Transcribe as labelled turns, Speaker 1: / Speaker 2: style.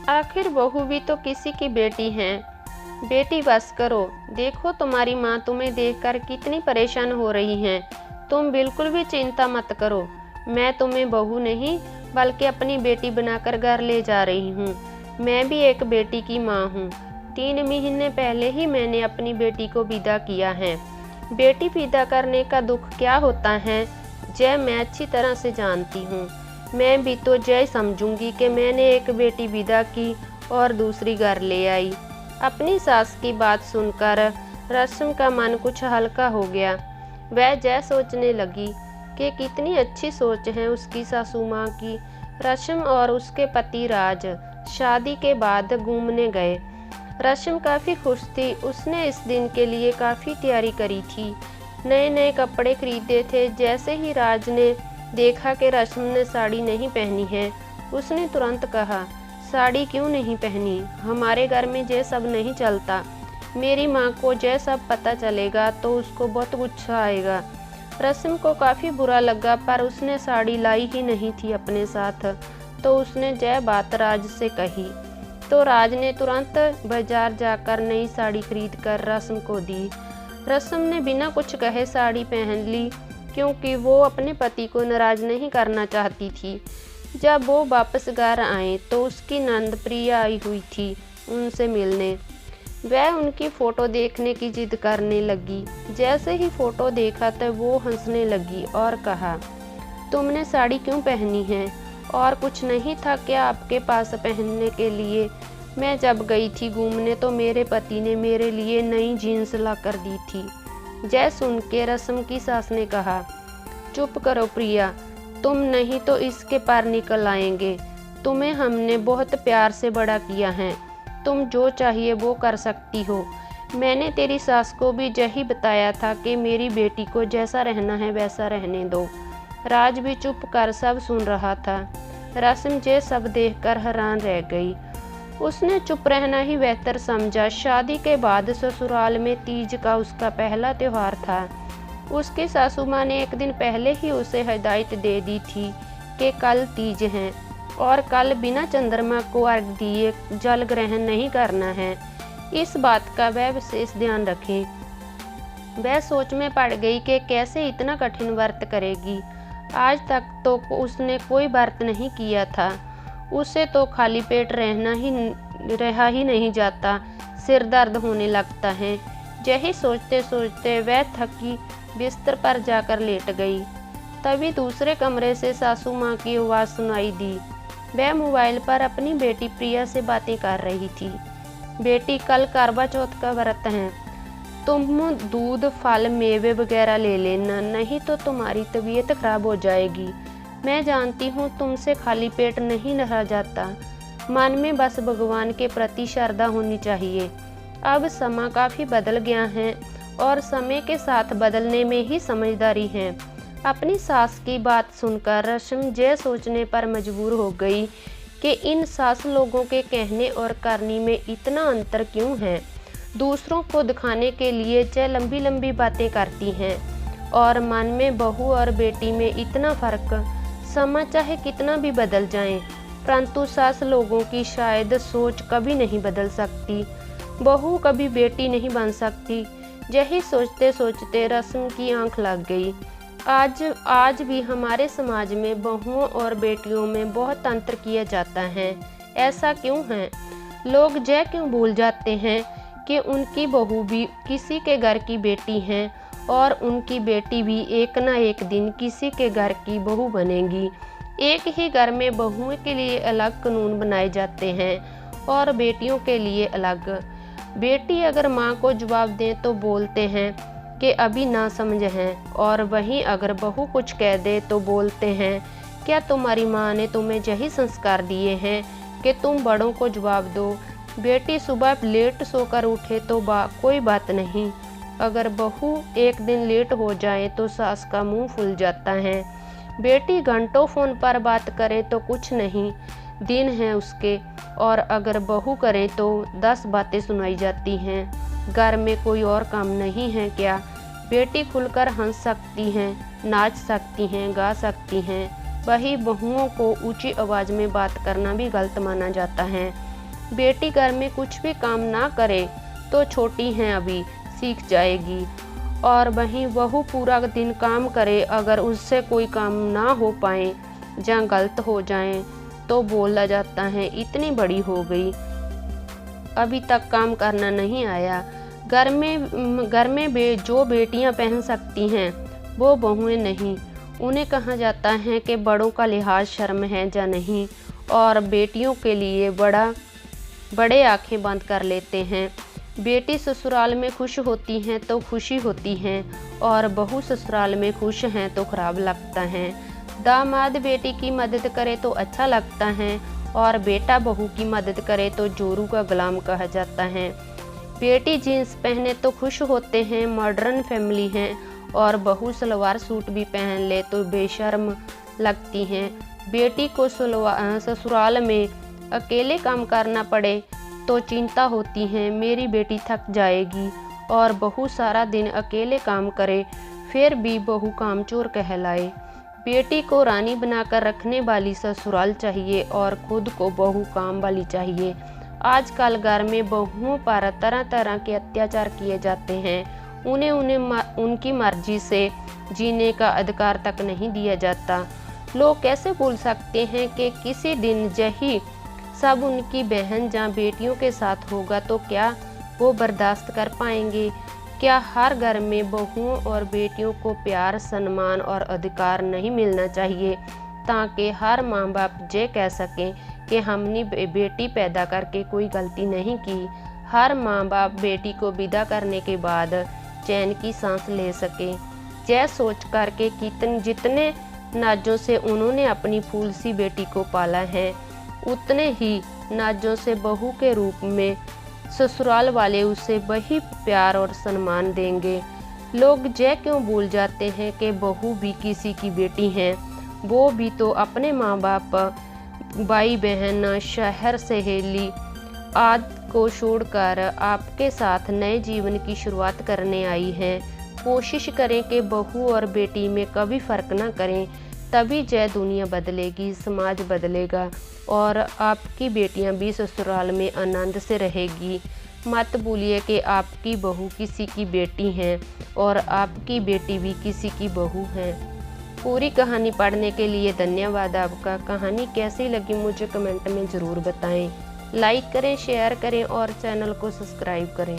Speaker 1: आखिर बहू भी तो किसी की बेटी है। बेटी बस करो, देखो तुम्हारी माँ तुम्हें देखकर कितनी परेशान हो रही हैं। तुम बिल्कुल भी चिंता मत करो, मैं तुम्हें बहू नहीं बल्कि अपनी बेटी बनाकर घर ले जा रही हूँ। मैं भी एक बेटी की माँ हूँ। 3 महीने पहले ही मैंने अपनी बेटी को विदा किया है। बेटी विदा करने का दुख क्या होता है जय मैं अच्छी तरह से जानती हूँ। मैं भी तो जय समझूंगी कि मैंने एक बेटी विदा की और दूसरी घर ले आई। अपनी सास की बात सुनकर रस्म का मन कुछ हल्का हो गया। वह जय सोचने लगी कि कितनी अच्छी सोच है उसकी सासू माँ की। रस्म और उसके पति राज शादी के बाद घूमने गए। रस्म काफ़ी खुश थी, उसने इस दिन के लिए काफ़ी तैयारी करी थी। नए नए कपड़े खरीदे थे। जैसे ही राज ने देखा कि रस्म ने साड़ी नहीं पहनी है, उसने तुरंत कहा, साड़ी क्यों नहीं पहनी? हमारे घर में ये सब नहीं चलता। मेरी माँ को ये सब पता चलेगा तो उसको बहुत गुस्सा आएगा। रस्म को काफ़ी बुरा लगा, पर उसने साड़ी लाई ही नहीं थी अपने साथ, तो उसने यह बात राज से कही। तो राज ने तुरंत बाजार जाकर नई साड़ी खरीद कर रस्म को दी। रस्म ने बिना कुछ कहे साड़ी पहन ली, क्योंकि वो अपने पति को नाराज़ नहीं करना चाहती थी। जब वो वापस घर आए तो उसकी नंद प्रिया आई हुई थी उनसे मिलने। वह उनकी फ़ोटो देखने की जिद करने लगी। जैसे ही फ़ोटो देखा तो वो हंसने लगी और कहा, तुमने साड़ी क्यों पहनी है? और कुछ नहीं था क्या आपके पास पहनने के लिए? मैं जब गई थी घूमने तो मेरे पति ने मेरे लिए नई जीन्स ला कर दी थी। जय सुन के रस्म की सास ने कहा, चुप करो प्रिया, तुम नहीं तो इसके पार निकल आएंगे। तुम्हें हमने बहुत प्यार से बड़ा किया है, तुम जो चाहिए वो कर सकती हो। मैंने तेरी सास को भी यही बताया था कि मेरी बेटी को जैसा रहना है वैसा रहने दो। राज भी चुप कर सब सुन रहा था। रस्म ये सब देखकर हैरान रह गई। उसने चुप रहना ही बेहतर समझा। शादी के बाद ससुराल में तीज का उसका पहला त्यौहार था। उसकी सासू माँ ने एक दिन पहले ही उसे हिदायत दे दी थी कि कल तीज है और कल बिना चंद्रमा को अर्घ दिए जल ग्रहण नहीं करना है। इस बात का वह विशेष ध्यान रखे। वह सोच में पड़ गई कि कैसे इतना कठिन व्रत करेगी। आज तक तो उसने कोई व्रत नहीं किया था। उसे तो खाली पेट रहा ही नहीं जाता, सिर दर्द होने लगता है। यही सोचते सोचते वह थकी बिस्तर पर जाकर लेट गई। तभी दूसरे कमरे से सासू माँ की आवाज़ सुनाई दी। वह मोबाइल पर अपनी बेटी प्रिया से बातें कर रही थी। बेटी, कल करवा चौथ का व्रत है, तुम दूध फल मेवे वगैरह ले लेना, नहीं तो तुम्हारी तबीयत खराब हो जाएगी। मैं जानती हूँ तुमसे खाली पेट नहीं रहा जाता। मन में बस भगवान के प्रति श्रद्धा होनी चाहिए। अब समय काफ़ी बदल गया है और समय के साथ बदलने में ही समझदारी है। अपनी सास की बात सुनकर रस्म ये सोचने पर मजबूर हो गई कि इन सास लोगों के कहने और करने में इतना अंतर क्यों है। दूसरों को दिखाने के लिए ये लंबी लंबी बातें करती हैं और मन में बहू और बेटी में इतना फर्क। समय चाहे कितना भी बदल जाए, परंतु सास लोगों की शायद सोच कभी नहीं बदल सकती। बहू कभी बेटी नहीं बन सकती। यही सोचते सोचते रस्म की आंख लग गई। आज भी हमारे समाज में बहुओं और बेटियों में बहुत अंतर किया जाता है। ऐसा क्यों है? लोग यह क्यों भूल जाते हैं कि उनकी बहू भी किसी के घर की बेटी हैं और उनकी बेटी भी एक ना एक दिन किसी के घर की बहू बनेगी। एक ही घर में बहुओं के लिए अलग कानून बनाए जाते हैं और बेटियों के लिए अलग। बेटी अगर माँ को जवाब दे तो बोलते हैं कि अभी ना समझ हैं, और वहीं अगर बहू कुछ कह दे तो बोलते हैं, क्या तुम्हारी माँ ने तुम्हें यही संस्कार दिए हैं कि तुम बड़ों को जवाब दो? बेटी सुबह लेट सोकर उठे तो कोई बात नहीं, अगर बहू एक दिन लेट हो जाए तो सास का मुंह फूल जाता है। बेटी घंटों फ़ोन पर बात करे तो कुछ नहीं, दिन है उसके, और अगर बहू करे तो 10 बातें सुनाई जाती हैं। घर में कोई और काम नहीं है क्या? बेटी खुलकर हंस सकती हैं, नाच सकती हैं, गा सकती हैं। वही बहुओं को ऊंची आवाज़ में बात करना भी गलत माना जाता है। बेटी घर में कुछ भी काम ना करे तो छोटी हैं अभी, सीख जाएगी। और वहीं बहू पूरा दिन काम करे, अगर उससे कोई काम ना हो पाए या गलत हो जाए तो बोला जाता है इतनी बड़ी हो गई, अभी तक काम करना नहीं आया। घर में जो बेटियां पहन सकती हैं वो बहुएं नहीं। उन्हें कहा जाता है कि बड़ों का लिहाज शर्म है या नहीं, और बेटियों के लिए बड़े आंखें बंद कर लेते हैं। बेटी ससुराल में खुश होती हैं तो खुशी होती है, और बहू ससुराल में खुश हैं तो खराब लगता है। दामाद बेटी की मदद करे तो अच्छा लगता है, और बेटा बहू की मदद करे तो जोरू का गुलाम कहा जाता है। बेटी जीन्स पहने तो खुश होते हैं, मॉडर्न फैमिली है, और बहू सलवार सूट भी पहन ले तो बेशर्म लगती हैं। बेटी को ससुराल में अकेले काम करना पड़े तो चिंता होती है, मेरी बेटी थक जाएगी। और बहू सारा दिन अकेले काम करे फिर भी बहू कामचोर कहलाए। बेटी को रानी बनाकर रखने वाली ससुराल चाहिए, और खुद को बहू काम वाली चाहिए। आजकल घर में बहुओं पर तरह तरह के अत्याचार किए जाते हैं। उन्हें उनकी मर्जी से जीने का अधिकार तक नहीं दिया जाता। लोग कैसे भूल सकते हैं कि किसी दिन यही सब उनकी बहन या बेटियों के साथ होगा, तो क्या वो बर्दाश्त कर पाएंगे? क्या हर घर में बहुओं और बेटियों को प्यार, सम्मान और अधिकार नहीं मिलना चाहिए, ताकि हर माँ बाप ये कह सकें कि हमने बेटी पैदा करके कोई गलती नहीं की। हर माँ बाप बेटी को विदा करने के बाद चैन की सांस ले सके। यह सोच कर के जितने नाजों से उन्होंने अपनी फूल सी बेटी को पाला है, उतने ही नाजों से बहू के रूप में ससुराल वाले उसे वही प्यार और सम्मान देंगे। लोग यह क्यों भूल जाते हैं कि बहू भी किसी की बेटी हैं, वो भी तो अपने माँ बाप, भाई बहन, शहर, सहेली आदि को छोड़कर आपके साथ नए जीवन की शुरुआत करने आई हैं। कोशिश करें कि बहू और बेटी में कभी फर्क ना करें, तभी यह दुनिया बदलेगी, समाज बदलेगा, और आपकी बेटियां भी ससुराल में आनंद से रहेगी। मत भूलिए कि आपकी बहू किसी की बेटी हैं, और आपकी बेटी भी किसी की बहू है। पूरी कहानी पढ़ने के लिए धन्यवाद आपका। कहानी कैसी लगी मुझे कमेंट में ज़रूर बताएं। लाइक करें, शेयर करें और चैनल को सब्सक्राइब करें।